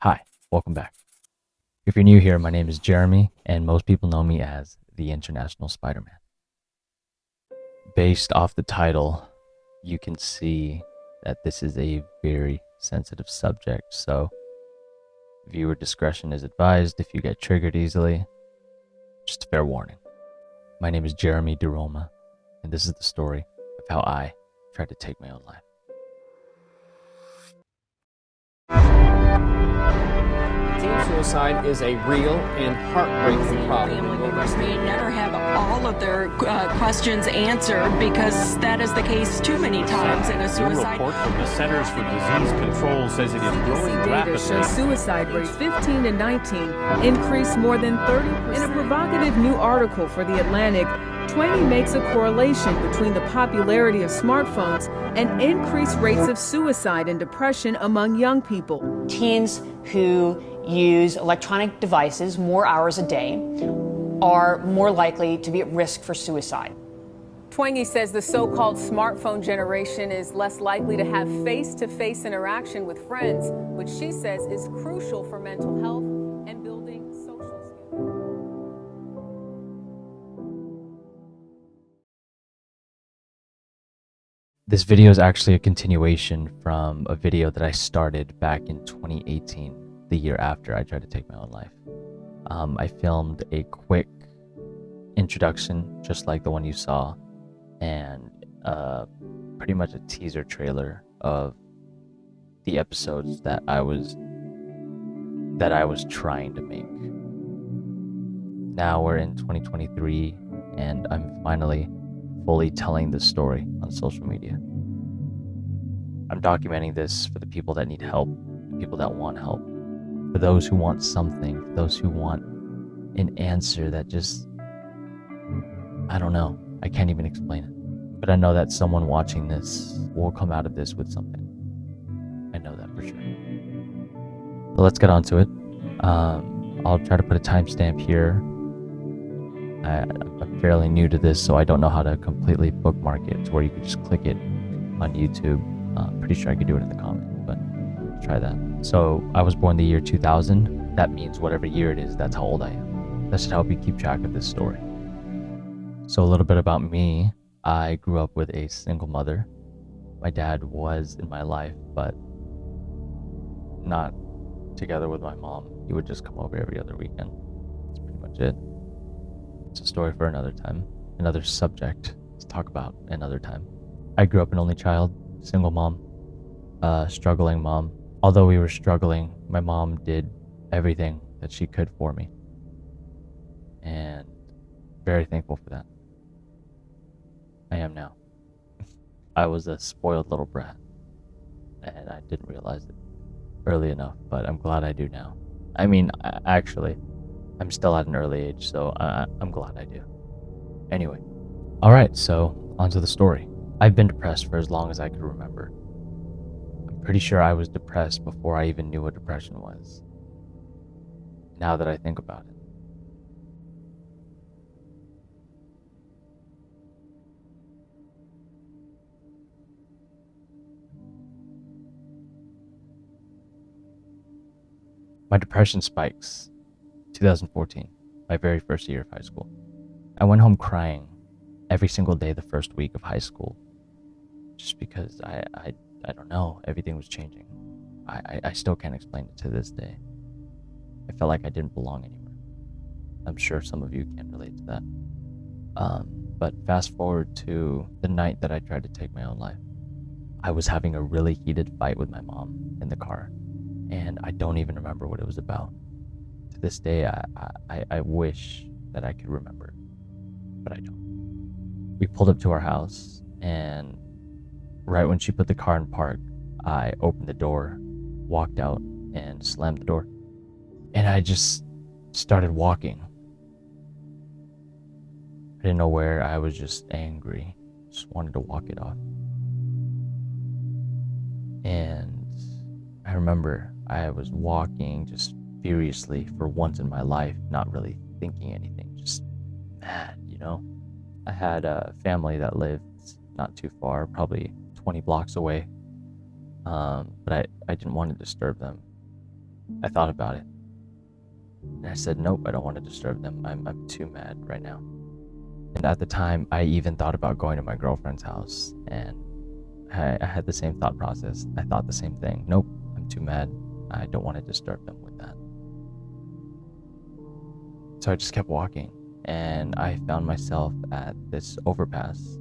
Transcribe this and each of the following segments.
Hi, welcome back. If you're new here, my name is Jeremy, and most people know me as the International Spider-Man. Based off the title, you can see that this is a very sensitive subject, so viewer discretion is advised if you get triggered easily. Just a fair warning. My name is Jeremy DeRoma, and this is the story of how I tried to take my own life. Teen suicide is a real and heartbreaking problem. Family members may never have all of their questions answered because that is the case too many times in a New suicide. report from the Centers for Disease Control says it is growing CDC data rapidly. shows suicide rates 15 to 19 increased more than 30%. In a provocative new article for The Atlantic, Twangy makes a correlation between the popularity of smartphones and increased rates of suicide and depression among young people. Teens who use electronic devices more hours a day are more likely to be at risk for suicide. Twangy says the so-called smartphone generation is less likely to have face-to-face interaction with friends, which she says is crucial for mental health and building social skills. This video is actually a continuation from a video that I started back in 2018, the year after I tried to take my own life. I filmed a quick introduction, just like the one you saw, and pretty much a teaser trailer of the episodes that I was trying to make. Now we're in 2023, and I'm finally fully telling this story on social media. I'm documenting this for the people that need help, the people that want help, for those who want something, for those who want an answer that just, I don't know, I can't even explain it. But I know that someone watching this will come out of this with something. I know that for sure. So let's get on to it. I'll try to put a timestamp here. I'm fairly new to this, so I don't know how to completely bookmark it to where you could just click it on YouTube. Pretty sure I could do it in the comments, but try that. So I was born the year 2000. That means whatever year it is, that's how old I am. That should help you keep track of this story. So a little bit about me. I grew up with a single mother. My dad was in my life, but not together with my mom. He would just come over every other weekend. That's pretty much it. It's a story for another time, another subject to talk about another time. I grew up an only child, single mom, struggling mom. Although we were struggling, my mom did everything that she could for me. And very thankful for that. I am now. I was a spoiled little brat, and I didn't realize it early enough, but I'm glad I do now. I mean, actually, I'm still at an early age, so I'm glad I do. Anyway, alright, so onto the story. I've been depressed for as long as I could remember. I'm pretty sure I was depressed before I even knew what depression was. Now that I think about it. My depression spikes. 2014, my very first year of high school. I went home crying every single day the first week of high school, just because I don't know, everything was changing. I still can't explain it to this day. I felt like I didn't belong anywhere. I'm sure some of you can relate to that. But fast forward to the night that I tried to take my own life. I was having a really heated fight with my mom in the car, and I don't even remember what it was about. To this day, I wish that I could remember, but I don't. We pulled up to our house, and right when she put the car in park, I opened the door, walked out, and slammed the door. And I just started walking. I didn't know where. I was just angry. Just wanted to walk it off. And I remember I was walking just furiously for once in my life, not really thinking anything, just mad, you know? I had a family that lived not too far, probably 20 blocks away, but I didn't want to disturb them. I thought about it. And I said, nope, I don't want to disturb them. I'm too mad right now. And at the time, I even thought about going to my girlfriend's house, and I had the same thought process. I thought the same thing. Nope, I'm too mad. I don't want to disturb them with that. So I just kept walking, and I found myself at this overpass,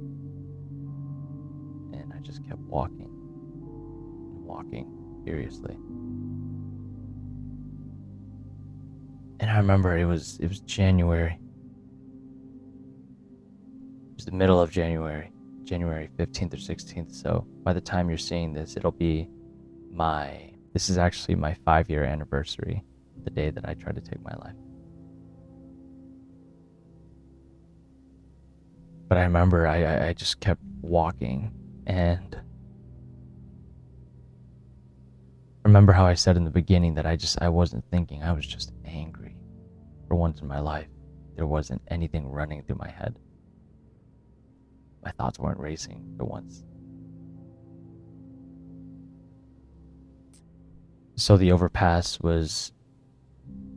and I just kept walking furiously. And I remember it was January. It was the middle of January 15th or 16th. So by the time you're seeing this, it'll be this is actually my 5-year anniversary, the day that I tried to take my life. But I remember I just kept walking, and remember how I said in the beginning that I wasn't thinking, I was just angry. For once in my life, there wasn't anything running through my head. My thoughts weren't racing for once. So the overpass was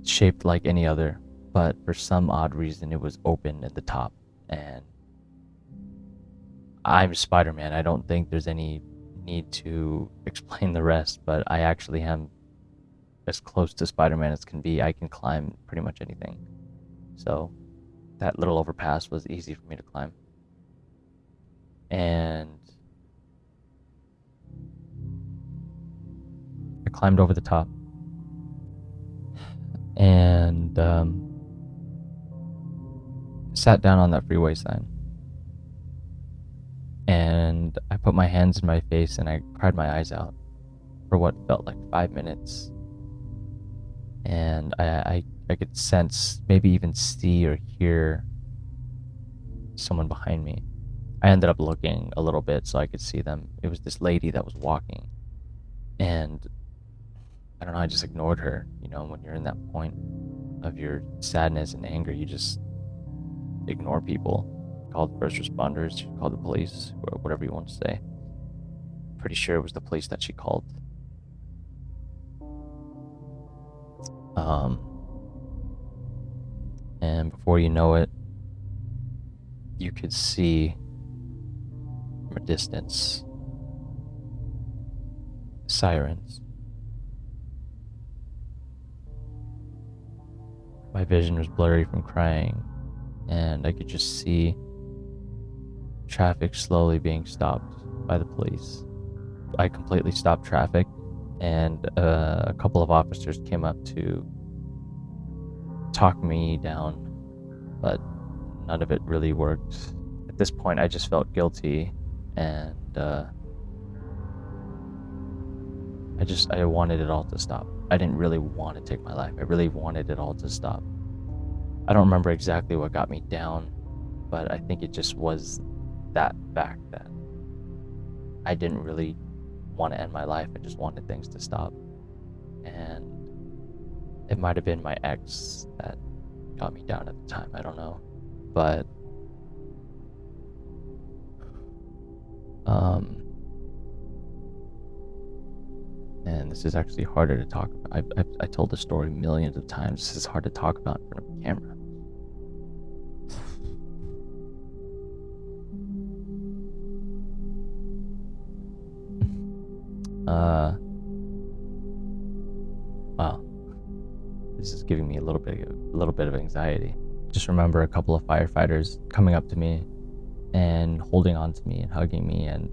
shaped like any other, but for some odd reason it was open at the top, and I'm Spider-Man. I don't think there's any need to explain the rest, but I actually am as close to Spider-Man as can be. I can climb pretty much anything. So that little overpass was easy for me to climb. And I climbed over the top. And sat down on that freeway sign. And I put my hands in my face and I cried my eyes out for what felt like 5 minutes. And I could sense, maybe even see or hear someone behind me. I ended up looking a little bit so I could see them. It was this lady that was walking. And I don't know, I just ignored her. You know, when you're in that point of your sadness and anger, you just ignore people. Called first responders, called the police, or whatever you want to say. Pretty sure it was the police that she called. And before you know it, you could see from a distance sirens. My vision was blurry from crying, and I could just see traffic slowly being stopped by the police. I completely stopped traffic, and a couple of officers came up to talk me down, but none of it really worked. At this point, I just felt guilty, and I wanted it all to stop. I didn't really want to take my life. I really wanted it all to stop. I don't remember exactly what got me down, but I think it just was that fact that I didn't really want to end my life. I just wanted things to stop. And it might have been my ex that got me down at the time. I don't know. But and this is actually harder to talk about. I told the story millions of times. This is hard to talk about in front of a camera. Wow. This is giving me a little bit of anxiety. Just remember a couple of firefighters coming up to me and holding on to me and hugging me, and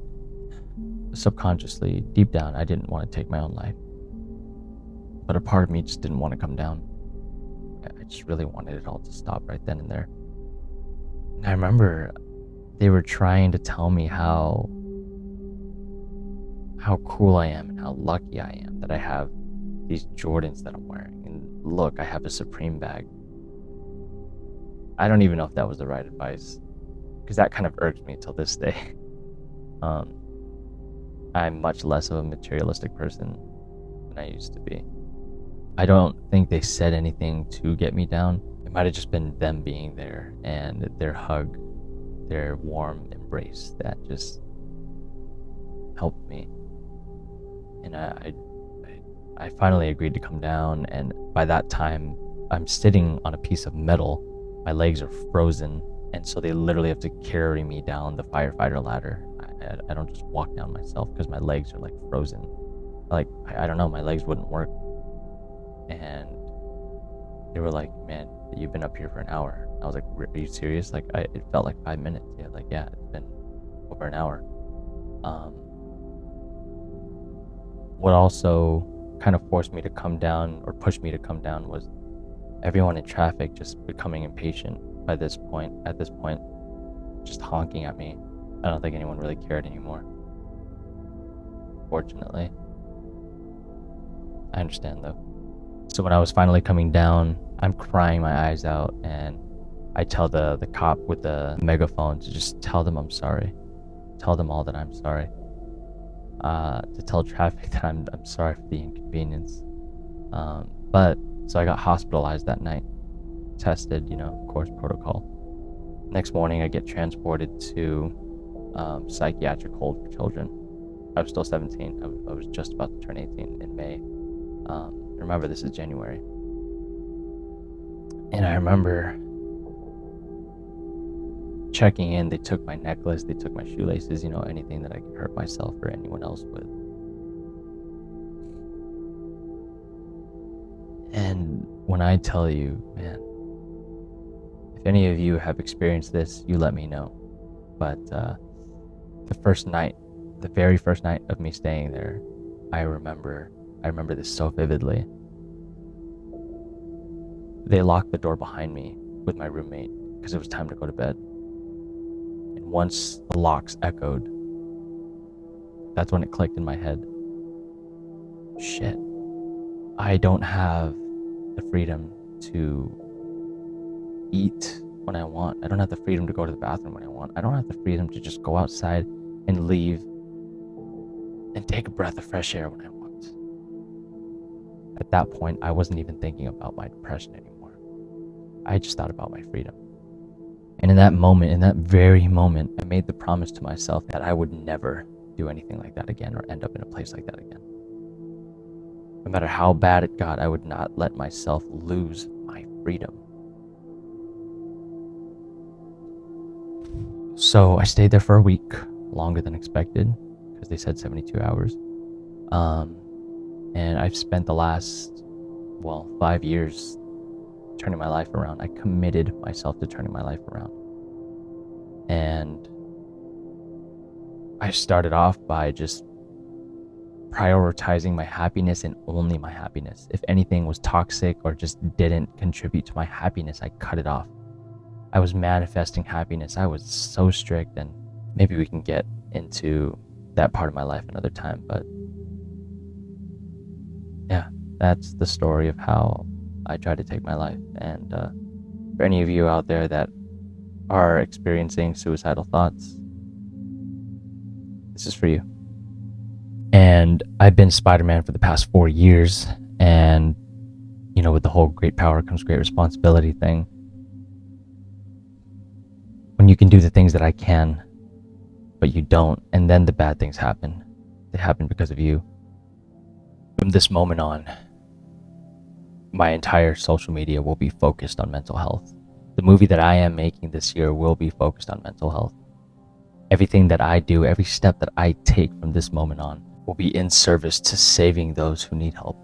subconsciously, deep down, I didn't want to take my own life. But a part of me just didn't want to come down. I just really wanted it all to stop right then and there. And I remember they were trying to tell me how cool I am and how lucky I am that I have these Jordans that I'm wearing. And look, I have a Supreme bag. I don't even know if that was the right advice, because that kind of irks me till this day. I'm much less of a materialistic person than I used to be. I don't think they said anything to get me down. It might have just been them being there and their hug, their warm embrace that just helped me. And I I finally agreed to come down, and by that time, I'm sitting on a piece of metal. My legs are frozen, and so they literally have to carry me down the firefighter ladder. I don't just walk down myself because my legs are like frozen. Like, I don't know, my legs wouldn't work. And they were like, man, you've been up here for an hour. I was like, are you serious? Like, it felt like 5 minutes. Yeah, like, yeah, it's been over an hour. What also kind of forced me to come down, or pushed me to come down, was everyone in traffic just becoming impatient at this point, just honking at me. I don't think anyone really cared anymore. Fortunately. I understand though. So when I was finally coming down, I'm crying my eyes out, and I tell the cop with the megaphone to just tell them I'm sorry. Tell them all that I'm sorry. To tell traffic that I'm sorry for the inconvenience. But so I got hospitalized that night, tested, of course, protocol. Next morning, I get transported to psychiatric hold for children. I was still 17. I was just about to turn 18 in May. Remember, this is January. And I remember checking in. They took my necklace, they took my shoelaces, anything that I could hurt myself or anyone else with. And when I tell you, man, if any of you have experienced this, you let me know. But the very first night of me staying there, I remember this so vividly. They locked the door behind me with my roommate because it was time to go to bed. And once the locks echoed, that's when it clicked in my head. Shit. I don't have the freedom to eat when I want. I don't have the freedom to go to the bathroom when I want. I don't have the freedom to just go outside and leave and take a breath of fresh air when I want. At that point, I wasn't even thinking about my depression anymore. I just thought about my freedom. And in that very moment, I made the promise to myself that I would never do anything like that again or end up in a place like that again. No matter how bad it got, I would not let myself lose my freedom. So I stayed there for a week, longer than expected, because they said 72 hours. And I've spent the last, 5 years turning my life around. I committed myself to turning my life around. And I started off by just prioritizing my happiness and only my happiness. If anything was toxic or just didn't contribute to my happiness, I cut it off. I was manifesting happiness. I was so strict, and maybe we can get into that part of my life another time. But yeah, that's the story of how I tried to take my life. And for any of you out there that are experiencing suicidal thoughts, this is for you. And I've been Spider-Man for the past 4 years, and with the whole great power comes great responsibility thing. When you can do the things that I can, but you don't, and then the bad things happen. They happen because of you. From this moment on, my entire social media will be focused on mental health. The movie that I am making this year will be focused on mental health. Everything that I do, every step that I take from this moment on, will be in service to saving those who need help.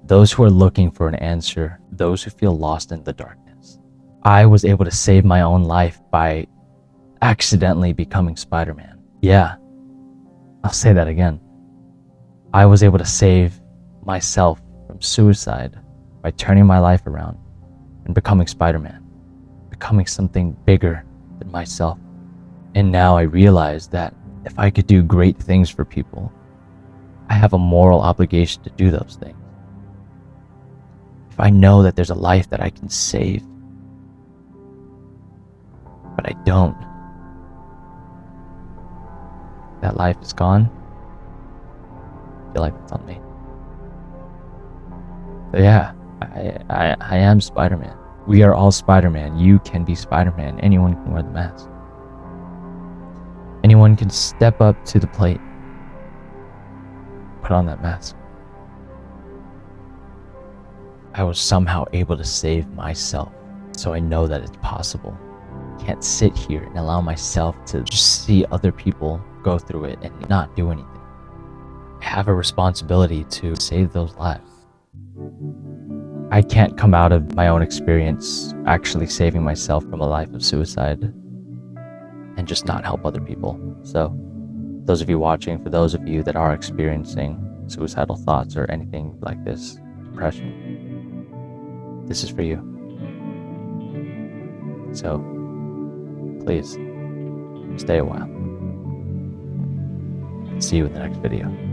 Those who are looking for an answer, those who feel lost in the darkness. I was able to save my own life by accidentally becoming Spider-Man. Yeah, I'll say that again. I was able to save myself from suicide by turning my life around and becoming Spider-Man, becoming something bigger than myself. And now I realize that if I could do great things for people, I have a moral obligation to do those things. If I know that there's a life that I can save, but I don't, that life is gone, I feel like it's on me. So yeah, I am Spider-Man. We are all Spider-Man. You can be Spider-Man. Anyone can wear the mask. Anyone can step up to the plate, put on that mask. I was somehow able to save myself. So I know that it's possible. I can't sit here and allow myself to just see other people go through it and not do anything. I have a responsibility to save those lives. I can't come out of my own experience actually saving myself from a life of suicide and just not help other people. So, those of you watching, for those of you that are experiencing suicidal thoughts or anything like this, depression, this is for you. So, please, stay a while. See you in the next video.